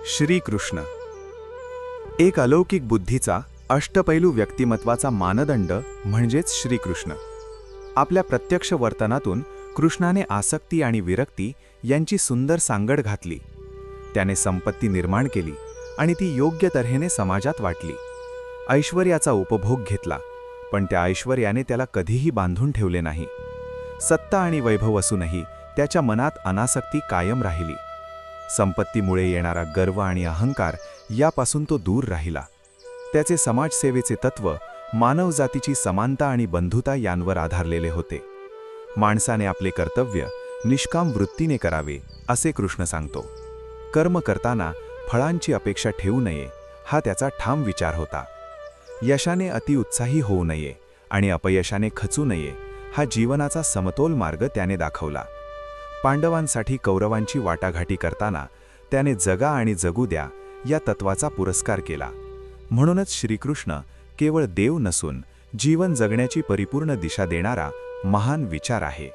श्रीकृष्ण एक अलौकिक बुद्धीचा अष्टपैलू व्यक्तिमत्वाचा मानदंड म्हणजेच श्रीकृष्ण। आपल्या प्रत्यक्ष वर्तनातून कृष्णाने आसक्ती आणि विरक्ती यांची सुंदर सांगड घातली। त्याने संपत्ती निर्माण केली आणि ती योग्य तऱ्हेने समाजात वाटली। ऐश्वर्याचा उपभोग घेतला, पण त्या ऐश्वर्याने त्याला कधीही बांधून ठेवले नाही। सत्ता आणि वैभव असूनही त्याच्या मनात अनासक्ती कायम राहिली। संपत्तीमुळे येणारा गर्व आणि अहंकार यापासून तो दूर राहिला। त्याचे समाजसेवेचे तत्व मानवजातीची समानता आणि बंधुता यांवर आधारलेले होते। माणसाने आपले कर्तव्य निष्काम वृत्तीने करावे असे कृष्ण सांगतो। कर्म करताना फळांची अपेक्षा ठेवू नये हा त्याचा ठाम विचार होता। यशाने अतिउत्साही होऊ नये आणि अपयशाने खचू नये हा जीवनाचा समतोल मार्ग त्याने दाखवला। पांडवांसाठी कौरवांची वाटाघाटी करताना त्याने जगा आणि जगू द्या या तत्वाचा पुरस्कार केला। म्हणूनच श्रीकृष्ण केवळ देव नसून जीवन जगण्याची परिपूर्ण दिशा देणारा महान विचार आहे।